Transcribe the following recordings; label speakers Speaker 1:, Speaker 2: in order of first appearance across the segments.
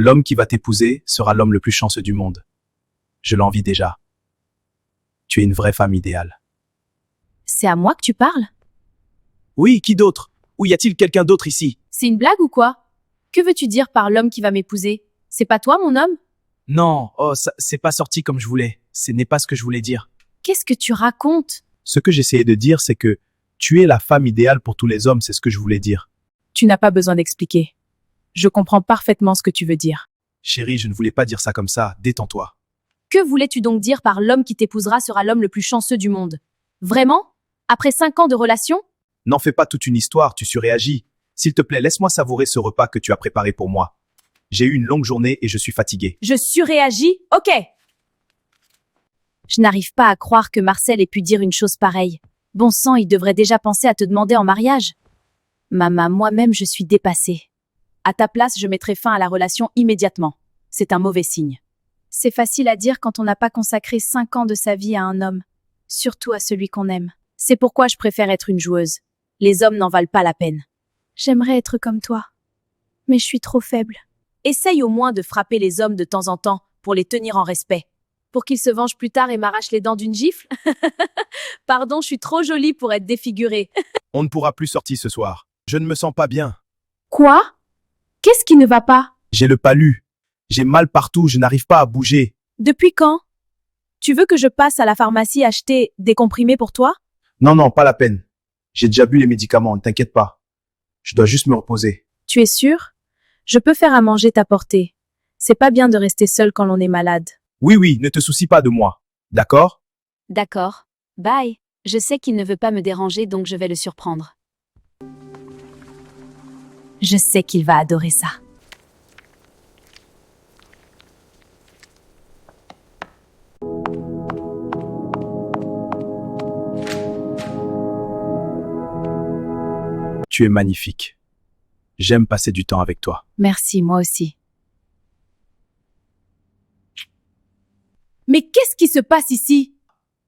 Speaker 1: L'homme qui va t'épouser sera l'homme le plus chanceux du monde. Je l'envie déjà. Tu es une vraie femme idéale.
Speaker 2: C'est à moi que tu parles?
Speaker 1: Oui, qui d'autre? Ou y a-t-il quelqu'un d'autre ici?
Speaker 2: C'est une blague ou quoi? Que veux-tu dire par l'homme qui va m'épouser? C'est pas toi, mon homme?
Speaker 1: Non, oh, ça, c'est pas sorti comme je voulais. Ce n'est pas ce que je voulais dire.
Speaker 2: Qu'est-ce que tu racontes?
Speaker 1: Ce que j'essayais de dire, c'est que tu es la femme idéale pour tous les hommes, c'est ce que je voulais dire.
Speaker 2: Tu n'as pas besoin d'expliquer. Je comprends parfaitement ce que tu veux dire.
Speaker 1: Chérie, je ne voulais pas dire ça comme ça. Détends-toi.
Speaker 2: Que voulais-tu donc dire par l'homme qui t'épousera sera l'homme le plus chanceux du monde? Vraiment? Après 5 ans de relation?
Speaker 1: N'en fais pas toute une histoire, tu surréagis. S'il te plaît, laisse-moi savourer ce repas que tu as préparé pour moi. J'ai eu une longue journée et je suis fatigué.
Speaker 2: Je surréagis? Ok. Je n'arrive pas à croire que Marcel ait pu dire une chose pareille. Bon sang, il devrait déjà penser à te demander en mariage. Maman, moi-même, je suis dépassée. À ta place, je mettrai fin à la relation immédiatement. C'est un mauvais signe. C'est facile à dire quand on n'a pas consacré 5 ans de sa vie à un homme. Surtout à celui qu'on aime. C'est pourquoi je préfère être une joueuse. Les hommes n'en valent pas la peine. J'aimerais être comme toi. Mais je suis trop faible. Essaye au moins de frapper les hommes de temps en temps pour les tenir en respect. Pour qu'ils se vengent plus tard et m'arrachent les dents d'une gifle? Pardon, je suis trop jolie pour être défigurée.
Speaker 1: On ne pourra plus sortir ce soir. Je ne me sens pas bien.
Speaker 2: Quoi? Qu'est-ce qui ne va pas?
Speaker 1: J'ai le palu. J'ai mal partout, je n'arrive pas à bouger.
Speaker 2: Depuis quand? Tu veux que je passe à la pharmacie acheter des comprimés pour toi?
Speaker 1: Non, non, pas la peine. J'ai déjà bu les médicaments, ne t'inquiète pas. Je dois juste me reposer.
Speaker 2: Tu es sûr? Je peux faire à manger t'apporter. C'est pas bien de rester seul quand l'on est malade.
Speaker 1: Oui, oui, ne te soucie pas de moi. D'accord?
Speaker 2: D'accord. Bye. Je sais qu'il ne veut pas me déranger, donc je vais le surprendre. Je sais qu'il va adorer ça.
Speaker 1: Tu es magnifique. J'aime passer du temps avec toi.
Speaker 2: Merci, moi aussi. Mais qu'est-ce qui se passe ici?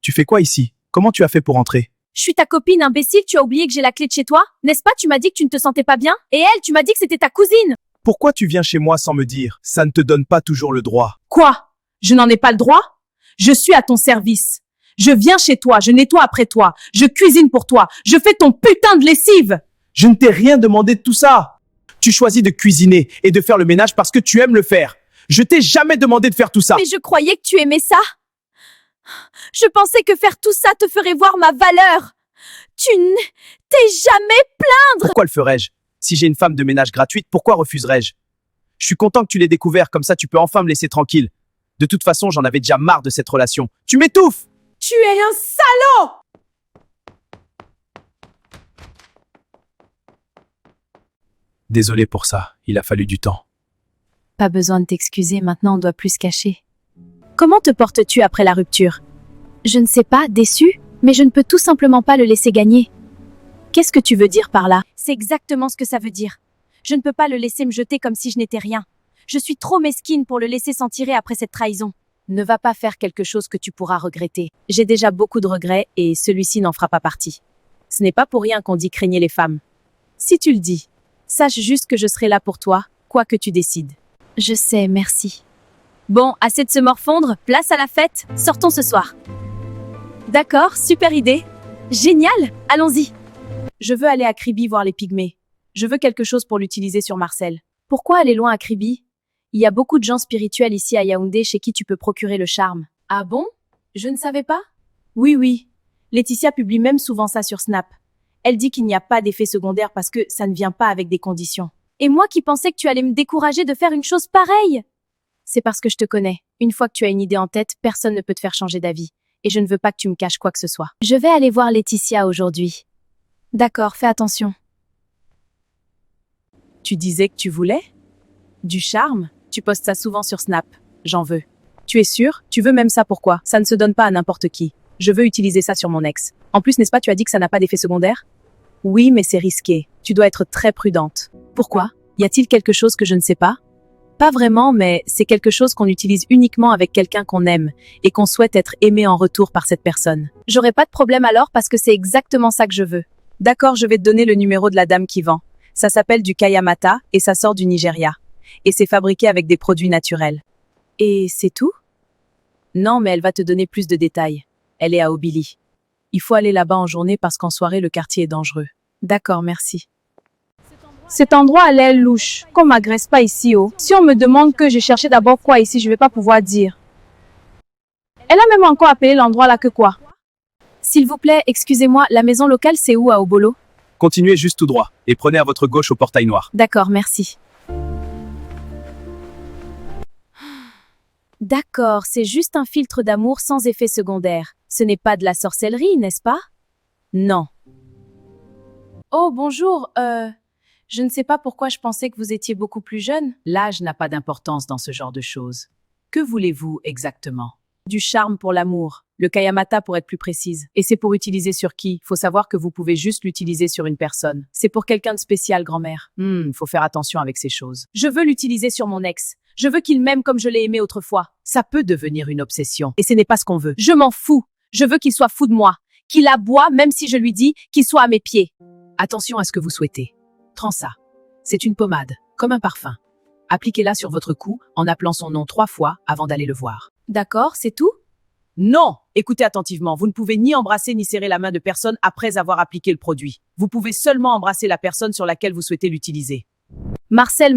Speaker 1: Tu fais quoi ici? Comment tu as fait pour entrer?
Speaker 2: Je suis ta copine, imbécile, tu as oublié que j'ai la clé de chez toi? N'est-ce pas, tu m'as dit que tu ne te sentais pas bien? Et elle, tu m'as dit que c'était ta cousine!
Speaker 1: Pourquoi tu viens chez moi sans me dire? Ça ne te donne pas toujours le droit.
Speaker 2: Quoi? Je n'en ai pas le droit? Je suis à ton service. Je viens chez toi, je nettoie après toi, je cuisine pour toi, je fais ton putain de lessive!
Speaker 1: Je ne t'ai rien demandé de tout ça. Tu choisis de cuisiner et de faire le ménage parce que tu aimes le faire. Je t'ai jamais demandé de faire tout ça.
Speaker 2: Mais je croyais que tu aimais ça. Je pensais que faire tout ça te ferait voir ma valeur. Tu t'es jamais plaindre.
Speaker 1: Pourquoi le ferais-je? Si j'ai une femme de ménage gratuite, pourquoi refuserais-je? Je suis content que tu l'aies découvert, comme ça tu peux enfin me laisser tranquille. De toute façon, j'en avais déjà marre de cette relation. Tu m'étouffes!
Speaker 2: Tu es un salaud!
Speaker 1: Désolé pour ça, il a fallu du temps.
Speaker 2: Pas besoin de t'excuser, maintenant on doit plus se cacher. Comment te portes-tu après la rupture? Je ne sais pas, déçu, mais je ne peux tout simplement pas le laisser gagner. Qu'est-ce que tu veux dire par là? C'est exactement ce que ça veut dire. Je ne peux pas le laisser me jeter comme si je n'étais rien. Je suis trop mesquine pour le laisser s'en tirer après cette trahison. Ne va pas faire quelque chose que tu pourras regretter. J'ai déjà beaucoup de regrets et celui-ci n'en fera pas partie. Ce n'est pas pour rien qu'on dit craigner les femmes. Si tu le dis, sache juste que je serai là pour toi, quoi que tu décides. Je sais, merci. Bon, assez de se morfondre, place à la fête, sortons ce soir. D'accord, super idée. Génial, allons-y. Je veux aller à Kribi voir les pygmées. Je veux quelque chose pour l'utiliser sur Marcel. Pourquoi aller loin à Kribi? Il y a beaucoup de gens spirituels ici à Yaoundé chez qui tu peux procurer le charme. Ah bon? Je ne savais pas? Oui, oui. Laetitia publie même souvent ça sur Snap. Elle dit qu'il n'y a pas d'effet secondaire parce que ça ne vient pas avec des conditions. Et moi qui pensais que tu allais me décourager de faire une chose pareille! C'est parce que je te connais. Une fois que tu as une idée en tête, personne ne peut te faire changer d'avis. Et je ne veux pas que tu me caches quoi que ce soit. Je vais aller voir Laetitia aujourd'hui. D'accord, fais attention. Tu disais que tu voulais? Du charme? Tu postes ça souvent sur Snap. J'en veux. Tu es sûr? Tu veux même ça pourquoi? Ça ne se donne pas à n'importe qui. Je veux utiliser ça sur mon ex. En plus, n'est-ce pas, tu as dit que ça n'a pas d'effet secondaire? Oui, mais c'est risqué. Tu dois être très prudente. Pourquoi? Y a-t-il quelque chose que je ne sais pas? Pas vraiment, mais c'est quelque chose qu'on utilise uniquement avec quelqu'un qu'on aime et qu'on souhaite être aimé en retour par cette personne. J'aurai pas de problème alors parce que c'est exactement ça que je veux. D'accord, je vais te donner le numéro de la dame qui vend. Ça s'appelle du Kayamata et ça sort du Nigeria. et c'est fabriqué avec des produits naturels. Et c'est tout? Non, mais elle va te donner plus de détails. Elle est à Obili. Il faut aller là-bas en journée parce qu'en soirée, le quartier est dangereux. D'accord, merci. Cet endroit a l'air louche. Qu'on m'agresse pas ici, oh. Si on me demande que j'ai cherché d'abord quoi ici, je vais pas pouvoir dire. Elle a même encore appelé l'endroit là que quoi? S'il vous plaît, excusez-moi, la maison locale c'est où à Obolo?
Speaker 1: Continuez juste tout droit et prenez à votre gauche au portail noir.
Speaker 2: D'accord, merci. D'accord, c'est juste un filtre d'amour sans effet secondaire. Ce n'est pas de la sorcellerie, n'est-ce pas? Non. Oh, bonjour, je ne sais pas pourquoi je pensais que vous étiez beaucoup plus jeune. L'âge n'a pas d'importance dans ce genre de choses. Que voulez-vous exactement? Du charme pour l'amour. Le Kayamata pour être plus précise. Et c'est pour utiliser sur qui? Faut savoir que vous pouvez juste l'utiliser sur une personne. C'est pour quelqu'un de spécial, grand-mère. Faut faire attention avec ces choses. Je veux l'utiliser sur mon ex. Je veux qu'il m'aime comme je l'ai aimé autrefois. Ça peut devenir une obsession. Et ce n'est pas ce qu'on veut. Je m'en fous. Je veux qu'il soit fou de moi. Qu'il aboie même si je lui dis qu'il soit à mes pieds. Attention à ce que vous souhaitez. Transa. C'est une pommade, comme un parfum. Appliquez-la sur votre cou en appelant son nom 3 fois avant d'aller le voir. D'accord, c'est tout? Non! Écoutez attentivement, vous ne pouvez ni embrasser ni serrer la main de personne après avoir appliqué le produit. Vous pouvez seulement embrasser la personne sur laquelle vous souhaitez l'utiliser. Marcel,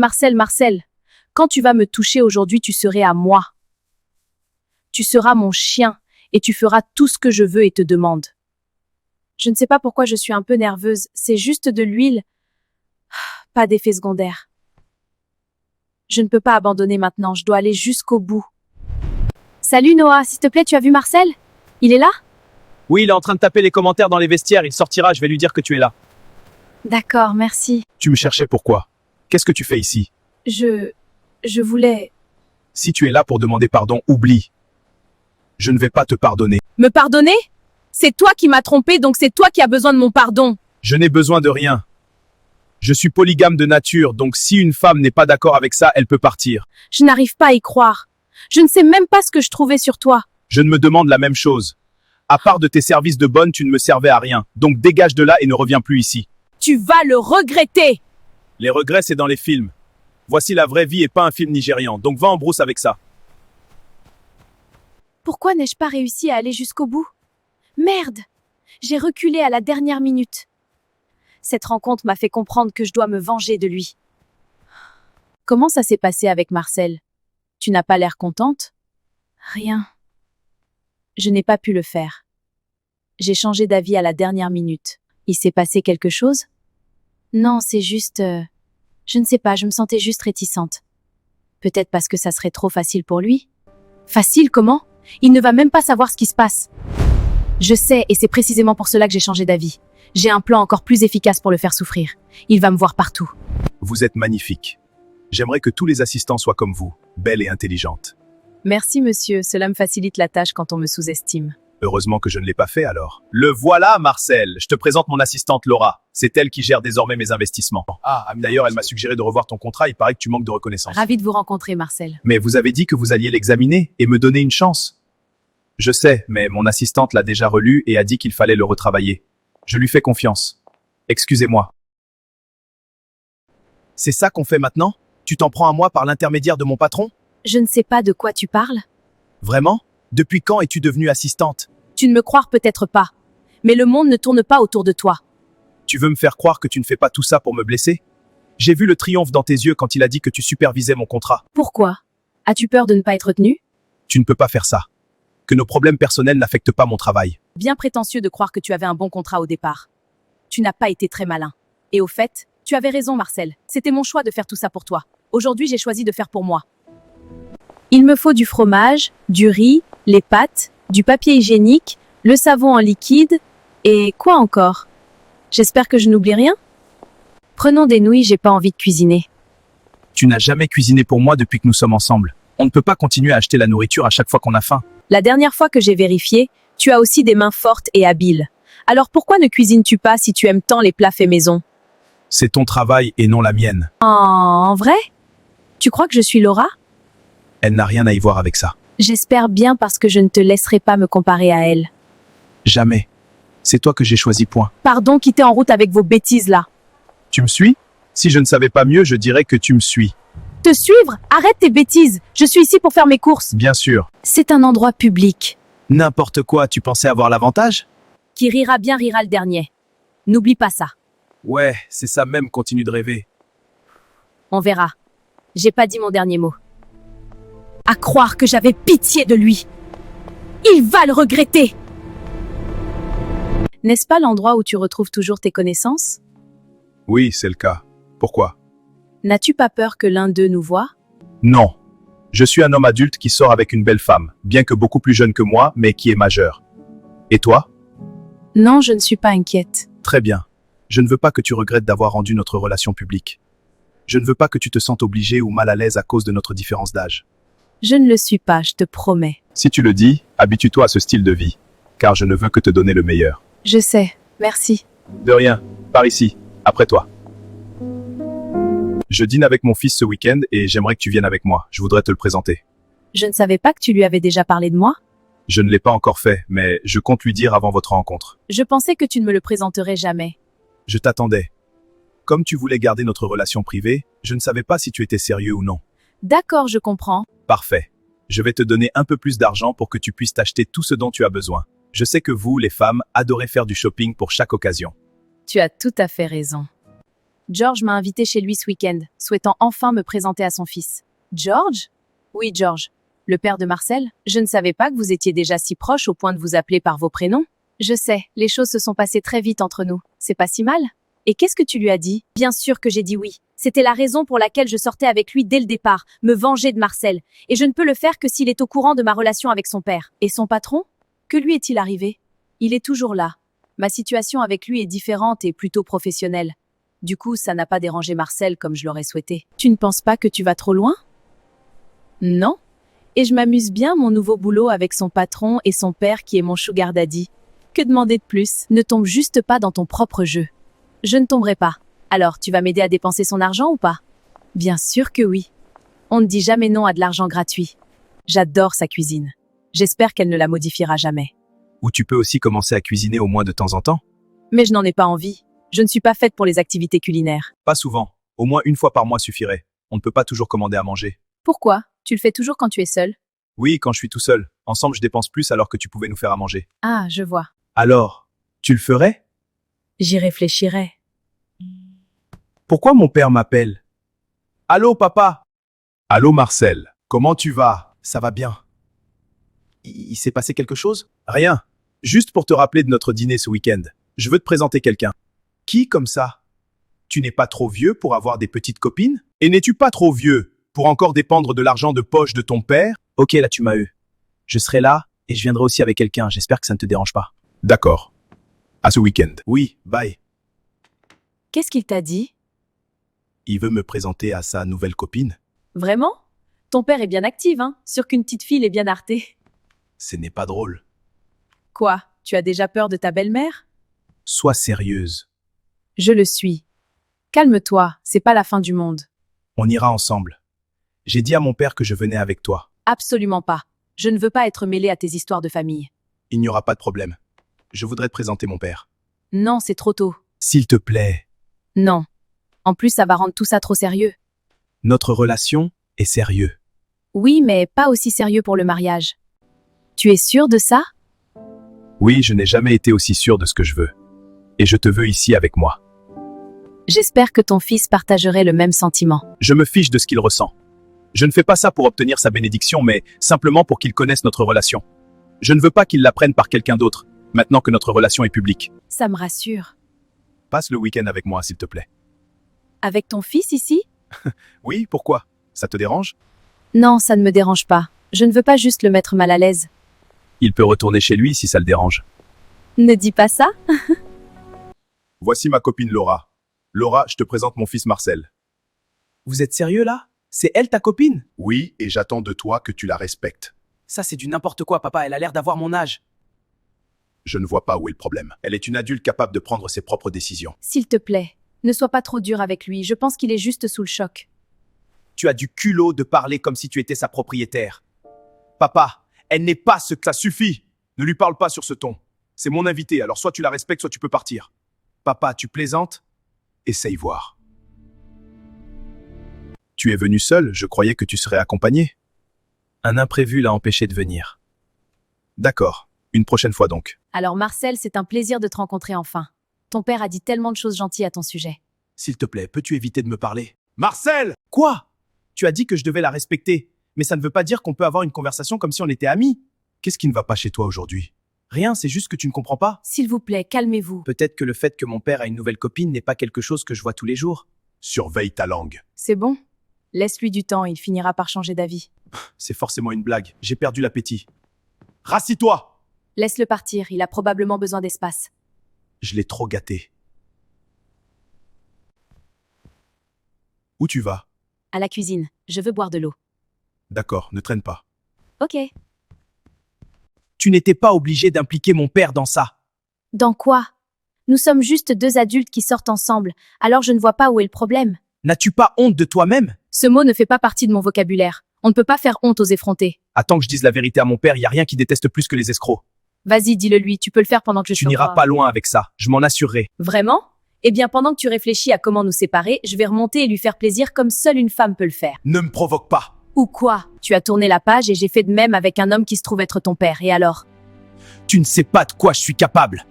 Speaker 2: quand tu vas me toucher aujourd'hui, tu serais à moi. Tu seras mon chien et tu feras tout ce que je veux et te demande. Je ne sais pas pourquoi je suis un peu nerveuse, c'est juste de l'huile. Pas d'effet secondaire. Je ne peux pas abandonner maintenant, je dois aller jusqu'au bout. Salut Noah, s'il te plaît, tu as vu Marcel? Il est là?
Speaker 1: Oui, il est en train de taper les commentaires dans les vestiaires, il sortira, je vais lui dire que tu es là.
Speaker 2: D'accord, merci.
Speaker 1: Tu me cherchais pourquoi? Qu'est-ce que tu fais ici?
Speaker 2: Je voulais...
Speaker 1: Si tu es là pour demander pardon, oublie. Je ne vais pas te pardonner.
Speaker 2: Me pardonner? C'est toi qui m'as trompé, donc c'est toi qui as besoin de mon pardon.
Speaker 1: Je n'ai besoin de rien. Je suis polygame de nature, donc si une femme n'est pas d'accord avec ça, elle peut partir.
Speaker 2: Je n'arrive pas à y croire. Je ne sais même pas ce que je trouvais sur toi.
Speaker 1: Je ne me demande la même chose. À part de tes services de bonne, tu ne me servais à rien. Donc dégage de là et ne reviens plus ici.
Speaker 2: Tu vas le regretter.
Speaker 1: Les regrets, c'est dans les films. Voici la vraie vie et pas un film nigérian. Donc va en brousse avec ça.
Speaker 2: Pourquoi n'ai-je pas réussi à aller jusqu'au bout? Merde! J'ai reculé à la dernière minute. Cette rencontre m'a fait comprendre que je dois me venger de lui. Comment ça s'est passé avec Marcel? Tu n'as pas l'air contente? Rien. Je n'ai pas pu le faire. J'ai changé d'avis à la dernière minute. Il s'est passé quelque chose? Non, c'est juste... Je ne sais pas, je me sentais juste réticente. Peut-être parce que ça serait trop facile pour lui? Facile comment? Il ne va même pas savoir ce qui se passe. Je sais, et c'est précisément pour cela que j'ai changé d'avis. J'ai un plan encore plus efficace pour le faire souffrir. Il va me voir partout.
Speaker 1: Vous êtes magnifique. J'aimerais que tous les assistants soient comme vous, belle et intelligente.
Speaker 2: Merci monsieur, cela me facilite la tâche quand on me sous-estime.
Speaker 1: Heureusement que je ne l'ai pas fait alors. Le voilà, Marcel. Je te présente mon assistante Laura. C'est elle qui gère désormais mes investissements. D'ailleurs, elle m'a suggéré de revoir ton contrat. Il paraît que tu manques de reconnaissance.
Speaker 2: Ravi de vous rencontrer, Marcel.
Speaker 1: Mais vous avez dit que vous alliez l'examiner et me donner une chance. Je sais, mais mon assistante l'a déjà relu et a dit qu'il fallait le retravailler. Je lui fais confiance. Excusez-moi. C'est ça qu'on fait maintenant? Tu t'en prends à moi par l'intermédiaire de mon patron?
Speaker 2: Je ne sais pas de quoi tu parles.
Speaker 1: Vraiment? Depuis quand es-tu devenue assistante?
Speaker 2: Tu ne me crois peut-être pas. Mais le monde ne tourne pas autour de toi.
Speaker 1: Tu veux me faire croire que tu ne fais pas tout ça pour me blesser? J'ai vu le triomphe dans tes yeux quand il a dit que tu supervisais mon contrat.
Speaker 2: Pourquoi? As-tu peur de ne pas être retenu?
Speaker 1: Tu ne peux pas faire ça. Que nos problèmes personnels n'affectent pas mon travail.
Speaker 2: Bien prétentieux de croire que tu avais un bon contrat au départ. Tu n'as pas été très malin. Et au fait, tu avais raison, Marcel. C'était mon choix de faire tout ça pour toi. Aujourd'hui, j'ai choisi de faire pour moi. Il me faut du fromage, du riz, les pâtes, du papier hygiénique, le savon en liquide, et quoi encore? J'espère que je n'oublie rien? Prenons des nouilles, j'ai pas envie de cuisiner.
Speaker 1: Tu n'as jamais cuisiné pour moi depuis que nous sommes ensemble. On ne peut pas continuer à acheter la nourriture à chaque fois qu'on a faim.
Speaker 2: La dernière fois que j'ai vérifié, tu as aussi des mains fortes et habiles. Alors pourquoi ne cuisines-tu pas si tu aimes tant les plats faits maison?
Speaker 1: C'est ton travail et non la mienne.
Speaker 2: En vrai? Tu crois que je suis Laura?
Speaker 1: Elle n'a rien à y voir avec ça.
Speaker 2: J'espère bien parce que je ne te laisserai pas me comparer à elle.
Speaker 1: Jamais. C'est toi que j'ai choisi, point.
Speaker 2: Pardon, quittez en route avec vos bêtises là.
Speaker 1: Tu me suis? Si je ne savais pas mieux, je dirais que tu me suis.
Speaker 2: Te suivre? Arrête tes bêtises. Je suis ici pour faire mes courses.
Speaker 1: Bien sûr.
Speaker 2: C'est un endroit public.
Speaker 1: N'importe quoi, tu pensais avoir l'avantage?
Speaker 2: Qui rira bien rira le dernier. N'oublie pas ça.
Speaker 1: Ouais, c'est ça même, continue de rêver.
Speaker 2: On verra. J'ai pas dit mon dernier mot. À croire que j'avais pitié de lui. Il va le regretter. N'est-ce pas l'endroit où tu retrouves toujours tes connaissances?
Speaker 1: Oui, c'est le cas. Pourquoi?
Speaker 2: N'as-tu pas peur que l'un d'eux nous voie?
Speaker 1: Non. Je suis un homme adulte qui sort avec une belle femme, bien que beaucoup plus jeune que moi, mais qui est majeure. Et toi?
Speaker 2: Non, je ne suis pas inquiète.
Speaker 1: Très bien. Je ne veux pas que tu regrettes d'avoir rendu notre relation publique. Je ne veux pas que tu te sentes obligé ou mal à l'aise à cause de notre différence d'âge.
Speaker 2: Je ne le suis pas, je te promets.
Speaker 1: Si tu le dis, habitue-toi à ce style de vie, car je ne veux que te donner le meilleur.
Speaker 2: Je sais, merci.
Speaker 1: De rien. Par ici. Après toi. Je dîne avec mon fils ce week-end et j'aimerais que tu viennes avec moi. Je voudrais te le présenter.
Speaker 2: Je ne savais pas que tu lui avais déjà parlé de moi.
Speaker 1: Je ne l'ai pas encore fait, mais je compte lui dire avant votre rencontre.
Speaker 2: Je pensais que tu ne me le présenterais jamais.
Speaker 1: Je t'attendais. Comme tu voulais garder notre relation privée, je ne savais pas si tu étais sérieux ou non.
Speaker 2: D'accord, je comprends.
Speaker 1: Parfait. Je vais te donner un peu plus d'argent pour que tu puisses t'acheter tout ce dont tu as besoin. Je sais que vous, les femmes, adorez faire du shopping pour chaque occasion.
Speaker 2: Tu as tout à fait raison. George m'a invité chez lui ce week-end, souhaitant enfin me présenter à son fils. George? Oui, George. Le père de Marcel? Je ne savais pas que vous étiez déjà si proches au point de vous appeler par vos prénoms. Je sais, les choses se sont passées très vite entre nous. C'est pas si mal. Et qu'est-ce que tu lui as dit? Bien sûr que j'ai dit oui. C'était la raison pour laquelle je sortais avec lui dès le départ, me venger de Marcel. Et je ne peux le faire que s'il est au courant de ma relation avec son père. Et son patron? Que lui est-il arrivé? Il est toujours là. Ma situation avec lui est différente et plutôt professionnelle. Du coup, ça n'a pas dérangé Marcel comme je l'aurais souhaité. Tu ne penses pas que tu vas trop loin? Non. Et je m'amuse bien mon nouveau boulot avec son patron et son père qui est mon sugar daddy. Que demander de plus? Ne tombe juste pas dans ton propre jeu. Je ne tomberai pas. Alors, tu vas m'aider à dépenser son argent ou pas? Bien sûr que oui. On ne dit jamais non à de l'argent gratuit. J'adore sa cuisine. J'espère qu'elle ne la modifiera jamais.
Speaker 1: Ou tu peux aussi commencer à cuisiner au moins de temps en temps.
Speaker 2: Mais je n'en ai pas envie. Je ne suis pas faite pour les activités culinaires.
Speaker 1: Pas souvent. Au moins une fois par mois suffirait. On ne peut pas toujours commander à manger.
Speaker 2: Pourquoi? Tu le fais toujours quand tu es seule?
Speaker 1: Oui, quand je suis tout seul. Ensemble, je dépense plus alors que tu pouvais nous faire à manger.
Speaker 2: Ah, je vois.
Speaker 1: Alors, tu le ferais?
Speaker 2: J'y réfléchirai.
Speaker 1: Pourquoi mon père m'appelle? Allô, papa? Allô, Marcel. Comment tu vas? Ça va bien. Il s'est passé quelque chose? Rien. Juste pour te rappeler de notre dîner ce week-end. Je veux te présenter quelqu'un. Qui comme ça? Tu n'es pas trop vieux pour avoir des petites copines? Et n'es-tu pas trop vieux pour encore dépendre de l'argent de poche de ton père? Ok, là tu m'as eu. Je serai là et je viendrai aussi avec quelqu'un. J'espère que ça ne te dérange pas. D'accord. À ce week-end. Oui, bye.
Speaker 2: Qu'est-ce qu'il t'a dit?
Speaker 1: Il veut me présenter à sa nouvelle copine.
Speaker 2: Vraiment? Ton père est bien actif, hein? Sûr qu'une petite fille est bien artée.
Speaker 1: Ce n'est pas drôle.
Speaker 2: Quoi? Tu as déjà peur de ta belle-mère?
Speaker 1: Sois sérieuse.
Speaker 2: Je le suis. Calme-toi, c'est pas la fin du monde.
Speaker 1: On ira ensemble. J'ai dit à mon père que je venais avec toi.
Speaker 2: Absolument pas. Je ne veux pas être mêlée à tes histoires de famille.
Speaker 1: Il n'y aura pas de problème. Je voudrais te présenter mon père.
Speaker 2: Non, c'est trop tôt.
Speaker 1: S'il te plaît.
Speaker 2: Non. En plus, ça va rendre tout ça trop sérieux.
Speaker 1: Notre relation est sérieuse.
Speaker 2: Oui, mais pas aussi sérieux pour le mariage. Tu es sûr de ça?
Speaker 1: Oui, je n'ai jamais été aussi sûr de ce que je veux. Et je te veux ici avec moi.
Speaker 2: J'espère que ton fils partagerait le même sentiment.
Speaker 1: Je me fiche de ce qu'il ressent. Je ne fais pas ça pour obtenir sa bénédiction, mais simplement pour qu'il connaisse notre relation. Je ne veux pas qu'il l'apprenne par quelqu'un d'autre, maintenant que notre relation est publique.
Speaker 2: Ça me rassure.
Speaker 1: Passe le week-end avec moi, s'il te plaît.
Speaker 2: Avec ton fils ici?
Speaker 1: Oui, pourquoi? Ça te dérange?
Speaker 2: Non, ça ne me dérange pas. Je ne veux pas juste le mettre mal à l'aise.
Speaker 1: Il peut retourner chez lui si ça le dérange.
Speaker 2: Ne dis pas ça.
Speaker 1: Voici ma copine Laura. Laura, je te présente mon fils Marcel. Vous êtes sérieux là? C'est elle ta copine?
Speaker 3: Oui, et j'attends de toi que tu la respectes.
Speaker 1: Ça c'est du n'importe quoi, papa, elle a l'air d'avoir mon âge.
Speaker 3: Je ne vois pas où est le problème. Elle est une adulte capable de prendre ses propres décisions.
Speaker 2: S'il te plaît, ne sois pas trop dur avec lui. Je pense qu'il est juste sous le choc.
Speaker 1: Tu as du culot de parler comme si tu étais sa propriétaire. Papa, elle n'est pas ce que ça suffit. Ne lui parle pas sur ce ton. C'est mon invité, alors soit tu la respectes, soit tu peux partir. Papa, tu plaisantes? Essaye voir.
Speaker 3: Tu es venu seul, je croyais que tu serais accompagné.
Speaker 1: Un imprévu l'a empêché de venir.
Speaker 3: D'accord, une prochaine fois donc.
Speaker 2: Alors Marcel, c'est un plaisir de te rencontrer enfin. Ton père a dit tellement de choses gentilles à ton sujet.
Speaker 1: S'il te plaît, peux-tu éviter de me parler?
Speaker 3: Marcel!
Speaker 1: Quoi? Tu as dit que je devais la respecter, mais ça ne veut pas dire qu'on peut avoir une conversation comme si on était amis.
Speaker 3: Qu'est-ce qui ne va pas chez toi aujourd'hui?
Speaker 1: Rien, c'est juste que tu ne comprends pas.
Speaker 2: S'il vous plaît, calmez-vous.
Speaker 1: Peut-être que le fait que mon père a une nouvelle copine n'est pas quelque chose que je vois tous les jours.
Speaker 3: Surveille ta langue.
Speaker 2: C'est bon. Laisse-lui du temps, il finira par changer d'avis.
Speaker 1: C'est forcément une blague. J'ai perdu l'appétit.
Speaker 3: Rassis-toi!
Speaker 2: Laisse-le partir, il a probablement besoin d'espace.
Speaker 1: Je l'ai trop gâté.
Speaker 3: Où tu vas?
Speaker 2: À la cuisine, je veux boire de l'eau.
Speaker 3: D'accord, ne traîne pas.
Speaker 2: Ok.
Speaker 1: Tu n'étais pas obligé d'impliquer mon père dans ça.
Speaker 2: Dans quoi? Nous sommes juste deux adultes qui sortent ensemble, alors je ne vois pas où est le problème.
Speaker 1: N'as-tu pas honte de toi-même?
Speaker 2: Ce mot ne fait pas partie de mon vocabulaire. On ne peut pas faire honte aux effrontés.
Speaker 1: Attends que je dise la vérité à mon père, il n'y a rien qui déteste plus que les escrocs.
Speaker 2: Vas-y, dis-le lui, tu peux le faire pendant que je
Speaker 1: Tu
Speaker 2: suis
Speaker 1: n'iras
Speaker 2: encore-
Speaker 1: pas loin avec ça, je m'en assurerai.
Speaker 2: Vraiment? Eh bien, pendant que tu réfléchis à comment nous séparer, je vais remonter et lui faire plaisir comme seule une femme peut le faire.
Speaker 3: Ne me provoque pas.
Speaker 2: Ou quoi? Tu as tourné la page et j'ai fait de même avec un homme qui se trouve être ton père, et alors?
Speaker 1: Tu ne sais pas de quoi je suis capable.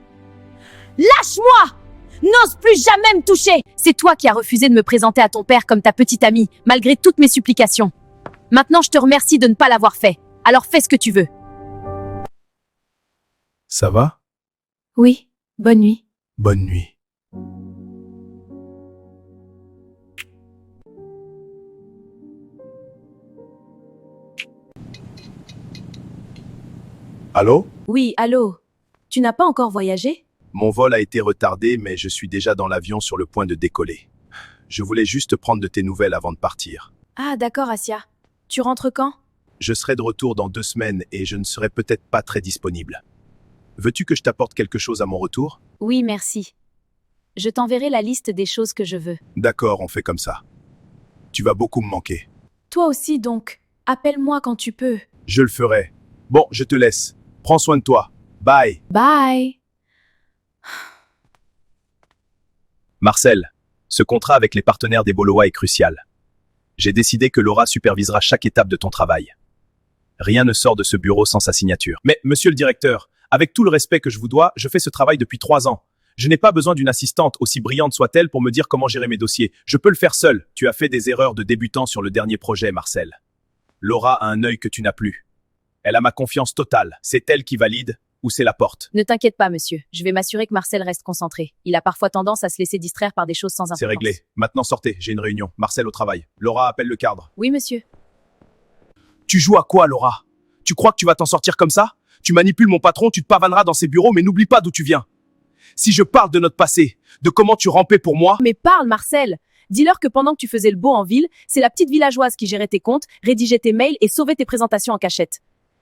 Speaker 2: Lâche-moi! N'ose plus jamais me toucher! C'est toi qui as refusé de me présenter à ton père comme ta petite amie, malgré toutes mes supplications. Maintenant, je te remercie de ne pas l'avoir fait. Alors fais ce que tu veux.
Speaker 3: Ça va?
Speaker 2: Oui, bonne nuit.
Speaker 3: Bonne nuit. Allô?
Speaker 2: Oui, allô? Tu n'as pas encore voyagé?
Speaker 3: Mon vol a été retardé, mais je suis déjà dans l'avion sur le point de décoller. Je voulais juste prendre de tes nouvelles avant de partir.
Speaker 2: Ah, d'accord, Asia. Tu rentres quand?
Speaker 3: Je serai de retour dans 2 semaines et je ne serai peut-être pas très disponible. Veux-tu que je t'apporte quelque chose à mon retour?
Speaker 2: Oui, merci. Je t'enverrai la liste des choses que je veux.
Speaker 3: D'accord, on fait comme ça. Tu vas beaucoup me manquer.
Speaker 2: Toi aussi, donc. Appelle-moi quand tu peux.
Speaker 3: Je le ferai. Bon, je te laisse. Prends soin de toi. Bye.
Speaker 2: Bye!
Speaker 1: Marcel, ce contrat avec les partenaires des Bolois est crucial. J'ai décidé que Laura supervisera chaque étape de ton travail. Rien ne sort de ce bureau sans sa signature. Mais, monsieur le directeur, avec tout le respect que je vous dois, je fais ce travail depuis 3 ans. Je n'ai pas besoin d'une assistante, aussi brillante soit-elle, pour me dire comment gérer mes dossiers. Je peux le faire seul. Tu as fait des erreurs de débutant sur le dernier projet, Marcel. Laura a un œil que tu n'as plus. Elle a ma confiance totale. C'est elle qui valide ou c'est la porte.
Speaker 2: Ne t'inquiète pas, monsieur. Je vais m'assurer que Marcel reste concentré. Il a parfois tendance à se laisser distraire par des choses sans importance.
Speaker 3: C'est réglé. Maintenant sortez, j'ai une réunion. Marcel au travail. Laura appelle le cadre.
Speaker 2: Oui, monsieur.
Speaker 1: Tu joues à quoi, Laura? Tu crois que tu vas t'en sortir comme ça? Tu manipules mon patron, tu te pavaneras dans ses bureaux, mais n'oublie pas d'où tu viens. Si je parle de notre passé, de comment tu rampais pour moi,
Speaker 2: Mais parle, Marcel! Dis-leur que pendant que tu faisais le beau en ville, c'est la petite villageoise qui gérait tes comptes, rédigeait tes mails et sauvait tes présentations en cachette.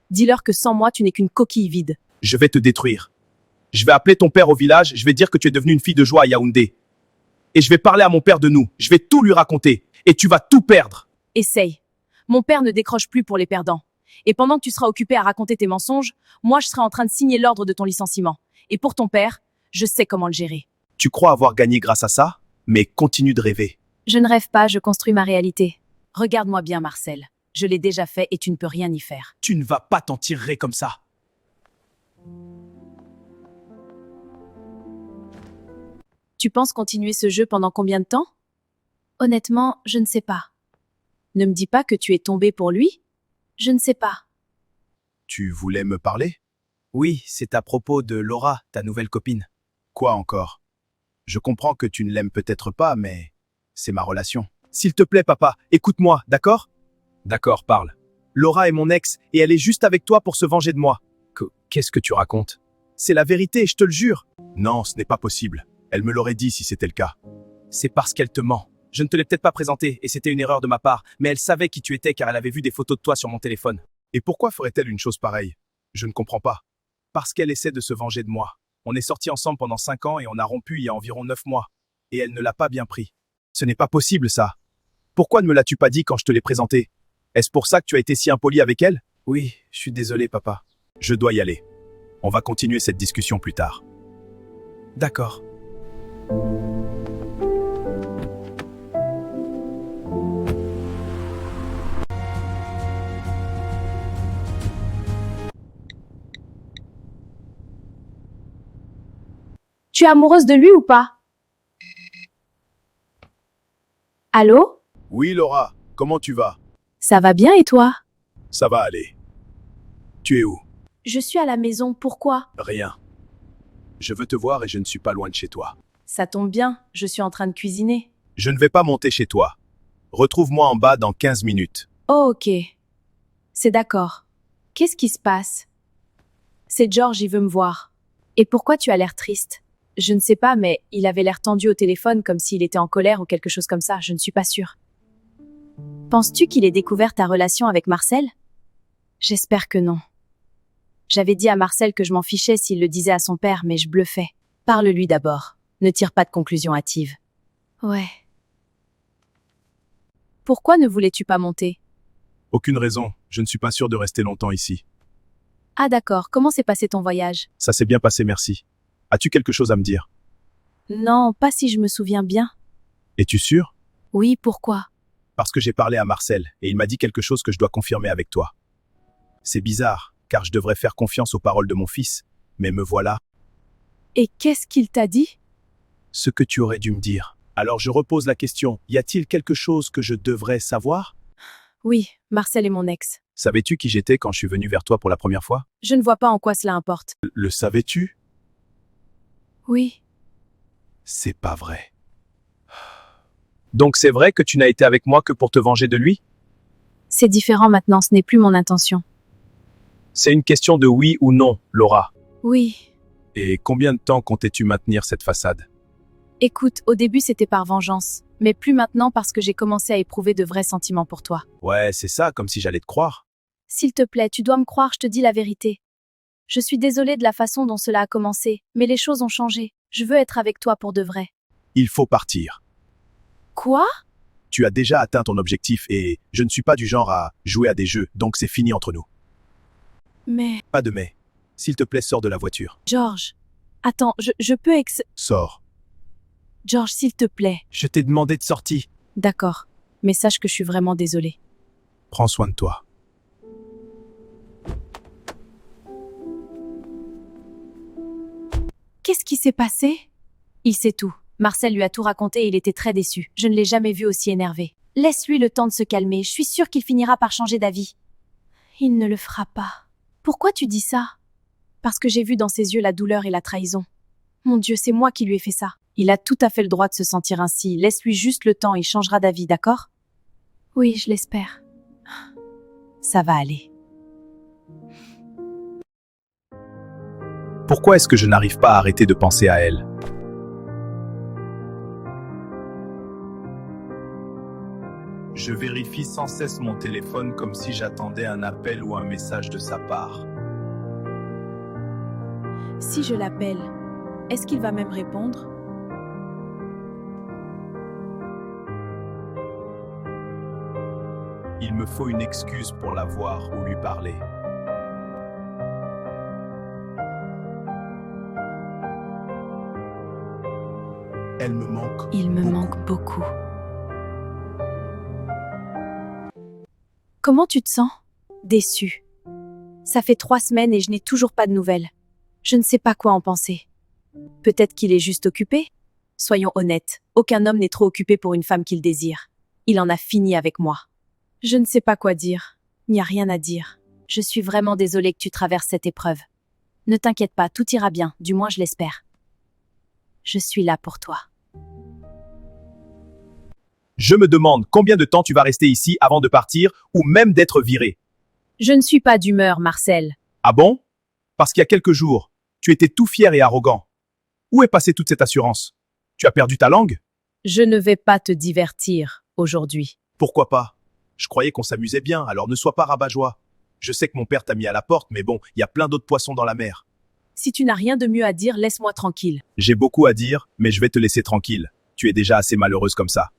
Speaker 2: Dis-leur que sans moi, tu n'es qu'une coquille vide.
Speaker 1: je vais te détruire. Je vais appeler ton père au village, je vais dire que tu es devenue une fille de joie à Yaoundé. Et je vais parler à mon père de nous, je vais tout lui raconter. Et tu vas tout perdre.
Speaker 2: Essaye. Mon père ne décroche plus pour les perdants. Et pendant que tu seras occupé à raconter tes mensonges, moi je serai en train de signer l'ordre de ton licenciement. Et pour ton père, je sais comment le gérer.
Speaker 1: Tu crois avoir gagné grâce à ça? Mais continue de rêver.
Speaker 2: Je ne rêve pas, je construis ma réalité. Regarde-moi bien, Marcel. Je l'ai déjà fait et tu ne peux rien y faire.
Speaker 1: Tu ne vas pas t'en tirer comme ça.
Speaker 2: Tu penses continuer ce jeu pendant combien de temps? Honnêtement, je ne sais pas. Ne me dis pas que tu es tombé pour lui? Je ne sais pas.
Speaker 3: Tu voulais me parler?
Speaker 1: Oui, c'est à propos de Laura, ta nouvelle copine.
Speaker 3: Quoi encore? Je comprends que tu ne l'aimes peut-être pas, mais c'est ma relation.
Speaker 1: S'il te plaît, papa, écoute-moi, d'accord? D'accord, parle. Laura est mon ex, et elle est juste avec toi pour se venger de moi. Qu'est-ce que tu racontes? C'est la vérité, je te le jure.
Speaker 3: Non, ce n'est pas possible. Elle me l'aurait dit si c'était le cas.
Speaker 1: C'est parce qu'elle te ment. Je ne te l'ai peut-être pas présenté, et c'était une erreur de ma part, mais elle savait qui tu étais car elle avait vu des photos de toi sur mon téléphone.
Speaker 3: Et pourquoi ferait-elle une chose pareille? Je ne comprends pas.
Speaker 1: Parce qu'elle essaie de se venger de moi. On est sortis ensemble pendant 5 ans et on a rompu il y a environ 9 mois. Et elle ne l'a pas bien pris. Ce n'est pas possible, ça. Pourquoi ne me l'as-tu pas dit quand je te l'ai présenté? Est-ce pour ça que tu as été si impoli avec elle? Oui, je suis désolé, papa.
Speaker 3: Je dois y aller. On va continuer cette discussion plus tard.
Speaker 1: D'accord.
Speaker 2: Tu es amoureuse de lui ou pas? Allô?
Speaker 3: Oui, Laura, comment tu vas?
Speaker 2: Ça va bien et toi?
Speaker 3: Ça va aller. Tu es où?
Speaker 2: Je suis à la maison, pourquoi?
Speaker 3: Rien. Je veux te voir et je ne suis pas loin de chez toi.
Speaker 2: Ça tombe bien, je suis en train de cuisiner.
Speaker 3: Je ne vais pas monter chez toi. Retrouve-moi en bas dans 15 minutes.
Speaker 2: Oh ok. C'est d'accord. Qu'est-ce qui se passe? C'est George, il veut me voir. Et pourquoi tu as l'air triste? Je ne sais pas, mais il avait l'air tendu au téléphone comme s'il était en colère ou quelque chose comme ça, je ne suis pas sûre. Penses-tu qu'il ait découvert ta relation avec Marcel? J'espère que non. J'avais dit à Marcel que je m'en fichais s'il le disait à son père, mais je bluffais. Parle-lui d'abord. Ne tire pas de conclusion hâtive. Ouais. Pourquoi ne voulais-tu pas monter?
Speaker 3: Aucune raison. Je ne suis pas sûr de rester longtemps ici.
Speaker 2: Ah d'accord, comment s'est passé ton voyage?
Speaker 3: Ça s'est bien passé, merci. As-tu quelque chose à me dire?
Speaker 2: Non, pas si je me souviens bien.
Speaker 3: Es-tu sûr?
Speaker 2: Oui, pourquoi?
Speaker 3: Parce que j'ai parlé à Marcel et il m'a dit quelque chose que je dois confirmer avec toi. C'est bizarre, car je devrais faire confiance aux paroles de mon fils, mais me voilà.
Speaker 2: Et qu'est-ce qu'il t'a dit?
Speaker 3: Ce que tu aurais dû me dire. Alors je repose la question, y a-t-il quelque chose que je devrais savoir?
Speaker 2: Oui, Marcel est mon ex.
Speaker 3: Savais-tu qui j'étais quand je suis venu vers toi pour la première fois?
Speaker 2: Je ne vois pas en quoi cela importe.
Speaker 3: Le savais-tu?
Speaker 2: Oui.
Speaker 3: C'est pas vrai. Donc c'est vrai que tu n'as été avec moi que pour te venger de lui?
Speaker 2: C'est différent maintenant, ce n'est plus mon intention.
Speaker 3: C'est une question de oui ou non, Laura.
Speaker 2: Oui.
Speaker 3: Et combien de temps comptais-tu maintenir cette façade?
Speaker 2: Écoute, au début c'était par vengeance, mais plus maintenant parce que j'ai commencé à éprouver de vrais sentiments pour toi.
Speaker 3: Ouais, c'est ça, comme si j'allais te croire.
Speaker 2: S'il te plaît, tu dois me croire, je te dis la vérité. Je suis désolée de la façon dont cela a commencé, mais les choses ont changé. Je veux être avec toi pour de vrai.
Speaker 3: Il faut partir.
Speaker 2: Quoi?
Speaker 3: Tu as déjà atteint ton objectif et je ne suis pas du genre à jouer à des jeux, donc c'est fini entre nous.
Speaker 2: Mais...
Speaker 3: Pas de mais. S'il te plaît, sors de la voiture.
Speaker 2: George... Attends, je peux
Speaker 3: Sors.
Speaker 2: George, s'il te plaît.
Speaker 3: Je t'ai demandé de sortir.
Speaker 2: D'accord, mais sache que je suis vraiment désolée.
Speaker 3: Prends soin de toi.
Speaker 2: Qu'est-ce qui s'est passé? Il sait tout. Marcel lui a tout raconté et il était très déçu. Je ne l'ai jamais vu aussi énervé. Laisse-lui le temps de se calmer, je suis sûre qu'il finira par changer d'avis. Il ne le fera pas. Pourquoi tu dis ça? Parce que j'ai vu dans ses yeux la douleur et la trahison. Mon Dieu, c'est moi qui lui ai fait ça. Il a tout à fait le droit de se sentir ainsi. Laisse-lui juste le temps, il changera d'avis, d'accord? Oui, je l'espère. Ça va aller.
Speaker 3: Pourquoi est-ce que je n'arrive pas à arrêter de penser à elle? Je vérifie sans cesse mon téléphone comme si j'attendais un appel ou un message de sa part.
Speaker 2: Si je l'appelle, est-ce qu'il va même répondre?
Speaker 3: Il me faut une excuse pour la voir ou lui parler. Elle me manque.
Speaker 2: Il me
Speaker 3: beaucoup.
Speaker 2: manque beaucoup. Comment tu te sens? Déçue. Ça fait 3 semaines et je n'ai toujours pas de nouvelles. Je ne sais pas quoi en penser. Peut-être qu'il est juste occupé? Soyons honnêtes, aucun homme n'est trop occupé pour une femme qu'il désire. Il en a fini avec moi. Je ne sais pas quoi dire. Il n'y a rien à dire. Je suis vraiment désolée que tu traverses cette épreuve. Ne t'inquiète pas, tout ira bien, du moins je l'espère. Je suis là pour toi.
Speaker 3: Je me demande combien de temps tu vas rester ici avant de partir ou même d'être viré.
Speaker 2: Je ne suis pas d'humeur, Marcel.
Speaker 3: Ah bon? Parce qu'il y a quelques jours, tu étais tout fier et arrogant. Où est passée toute cette assurance? Tu as perdu ta langue?
Speaker 2: Je ne vais pas te divertir aujourd'hui.
Speaker 3: Pourquoi pas? Je croyais qu'on s'amusait bien, alors ne sois pas rabat-joie. Je sais que mon père t'a mis à la porte, mais bon, il y a plein d'autres poissons dans la mer.
Speaker 2: Si tu n'as rien de mieux à dire, laisse-moi tranquille.
Speaker 3: J'ai beaucoup à dire, mais je vais te laisser tranquille. Tu es déjà assez malheureuse comme ça.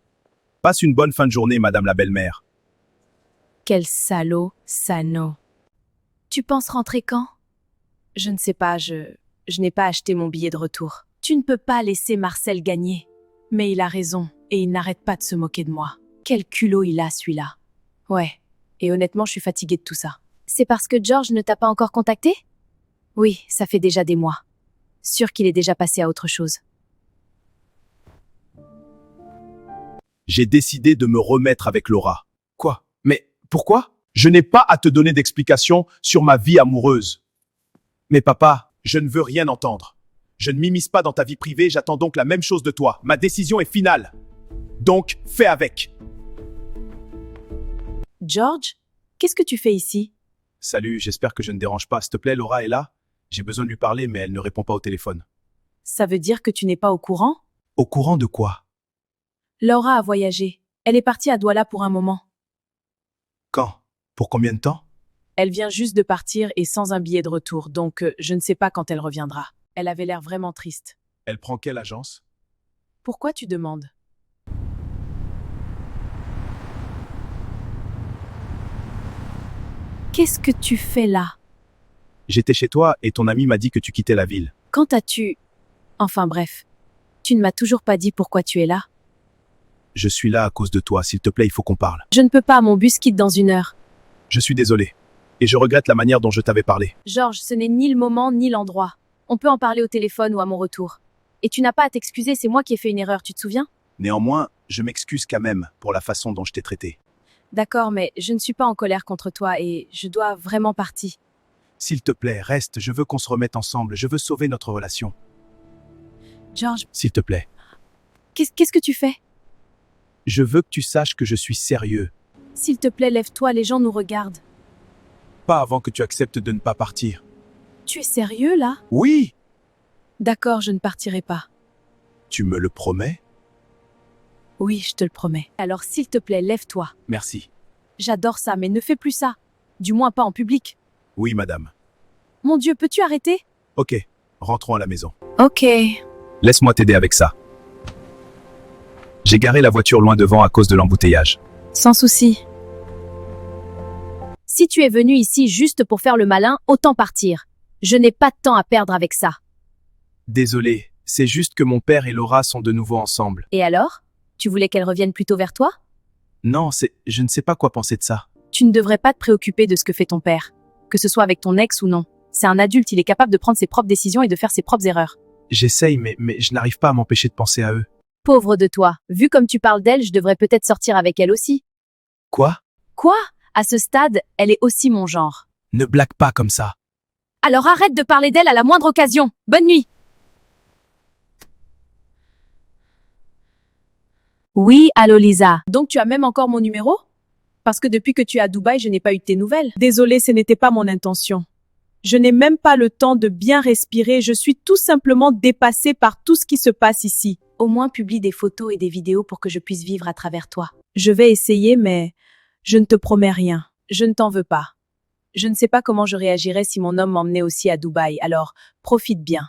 Speaker 3: Passe une bonne fin de journée, madame la belle-mère.
Speaker 2: Quel salaud, Sano. Tu penses rentrer quand? Je ne sais pas, je n'ai pas acheté mon billet de retour. Tu ne peux pas laisser Marcel gagner. Mais il a raison, et il n'arrête pas de se moquer de moi. Quel culot il a, celui-là. Ouais, et honnêtement, je suis fatiguée de tout ça. C'est parce que George ne t'a pas encore contacté? Oui, ça fait déjà des mois. Sûr qu'il est déjà passé à autre chose.
Speaker 3: J'ai décidé de me remettre avec Laura. Quoi? Mais pourquoi? Je n'ai pas à te donner d'explications sur ma vie amoureuse. Mais papa, je ne veux rien entendre. Je ne m'immisce pas dans ta vie privée, j'attends donc la même chose de toi. Ma décision est finale. Donc, fais avec.
Speaker 2: George, qu'est-ce que tu fais ici?
Speaker 3: Salut, j'espère que je ne dérange pas. S'il te plaît, Laura est là? J'ai besoin de lui parler, mais elle ne répond pas au téléphone.
Speaker 2: Ça veut dire que tu n'es pas au courant?
Speaker 3: Au courant de quoi?
Speaker 2: Laura a voyagé. Elle est partie à Douala pour un moment.
Speaker 3: Quand? Pour combien de temps?
Speaker 2: Elle vient juste de partir et sans un billet de retour, donc je ne sais pas quand elle reviendra. Elle avait l'air vraiment triste.
Speaker 3: Elle prend quelle agence?
Speaker 2: Pourquoi tu demandes? Qu'est-ce que tu fais là?
Speaker 3: J'étais chez toi et ton ami m'a dit que tu quittais la ville.
Speaker 2: Quand as-tu... Enfin bref. Tu ne m'as toujours pas dit pourquoi tu es là.
Speaker 3: Je suis là à cause de toi, s'il te plaît, il faut qu'on parle.
Speaker 2: Je ne peux pas, mon bus quitte dans 1 heure.
Speaker 3: Je suis désolé. Et je regrette la manière dont je t'avais parlé.
Speaker 2: Georges, ce n'est ni le moment ni l'endroit. On peut en parler au téléphone ou à mon retour. Et tu n'as pas à t'excuser, c'est moi qui ai fait une erreur, tu te souviens?
Speaker 3: Néanmoins, je m'excuse quand même pour la façon dont je t'ai traité.
Speaker 2: D'accord, mais je ne suis pas en colère contre toi et je dois vraiment partir.
Speaker 3: S'il te plaît, reste, je veux qu'on se remette ensemble, je veux sauver notre relation.
Speaker 2: Georges,
Speaker 3: S'il te plaît.
Speaker 2: qu'est-ce que tu fais?
Speaker 3: Je veux que tu saches que je suis sérieux.
Speaker 2: S'il te plaît, lève-toi, les gens nous regardent.
Speaker 3: Pas avant que tu acceptes de ne pas partir.
Speaker 2: Tu es sérieux là?
Speaker 3: Oui!
Speaker 2: D'accord, je ne partirai pas.
Speaker 3: Tu me le promets?
Speaker 2: Oui, je te le promets. Alors s'il te plaît, lève-toi.
Speaker 3: Merci.
Speaker 2: J'adore ça, mais ne fais plus ça. Du moins pas en public.
Speaker 3: Oui, madame.
Speaker 2: Mon Dieu, peux-tu arrêter?
Speaker 3: Ok, rentrons à la maison.
Speaker 2: Ok.
Speaker 3: Laisse-moi t'aider avec ça. J'ai garé la voiture loin devant à cause de l'embouteillage.
Speaker 2: Sans souci. Si tu es venu ici juste pour faire le malin, autant partir. Je n'ai pas de temps à perdre avec ça.
Speaker 3: Désolé, c'est juste que mon père et Laura sont de nouveau ensemble.
Speaker 2: Et alors? Tu voulais qu'elle revienne plutôt vers toi?
Speaker 3: Non, je ne sais pas quoi penser de ça.
Speaker 2: Tu ne devrais pas te préoccuper de ce que fait ton père. Que ce soit avec ton ex ou non. C'est un adulte, il est capable de prendre ses propres décisions et de faire ses propres erreurs.
Speaker 3: J'essaye, mais je n'arrive pas à m'empêcher de penser à eux.
Speaker 2: Pauvre de toi. Vu comme tu parles d'elle, je devrais peut-être sortir avec elle aussi.
Speaker 3: Quoi?
Speaker 2: Quoi? À ce stade, elle est aussi mon genre.
Speaker 3: Ne blague pas comme ça.
Speaker 2: Alors arrête de parler d'elle à la moindre occasion. Bonne nuit. Oui, allô Lisa. Donc tu as même encore mon numéro? Parce que depuis que tu es à Dubaï, je n'ai pas eu de tes nouvelles. Désolée, ce n'était pas mon intention. Je n'ai même pas le temps de bien respirer, je suis tout simplement dépassée par tout ce qui se passe ici. Au moins publie des photos et des vidéos pour que je puisse vivre à travers toi. Je vais essayer, mais je ne te promets rien. Je ne t'en veux pas. Je ne sais pas comment je réagirais si mon homme m'emmenait aussi à Dubaï, alors profite bien.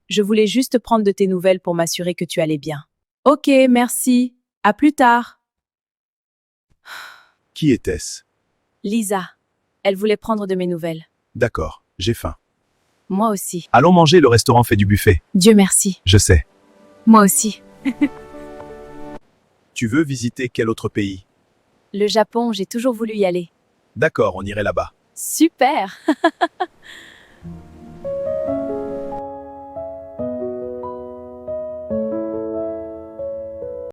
Speaker 2: Je voulais juste prendre de tes nouvelles pour m'assurer que tu allais bien. Ok, merci. À plus tard.
Speaker 3: Qui était-ce?
Speaker 2: Lisa. Elle voulait prendre de mes nouvelles.
Speaker 3: D'accord, j'ai faim.
Speaker 2: Moi aussi.
Speaker 3: Allons manger, le restaurant fait du buffet.
Speaker 2: Dieu merci.
Speaker 3: Je sais.
Speaker 2: Moi aussi.
Speaker 3: Tu veux visiter quel autre pays?
Speaker 2: Le Japon, j'ai toujours voulu y aller.
Speaker 3: D'accord, on irait là-bas.
Speaker 2: Super.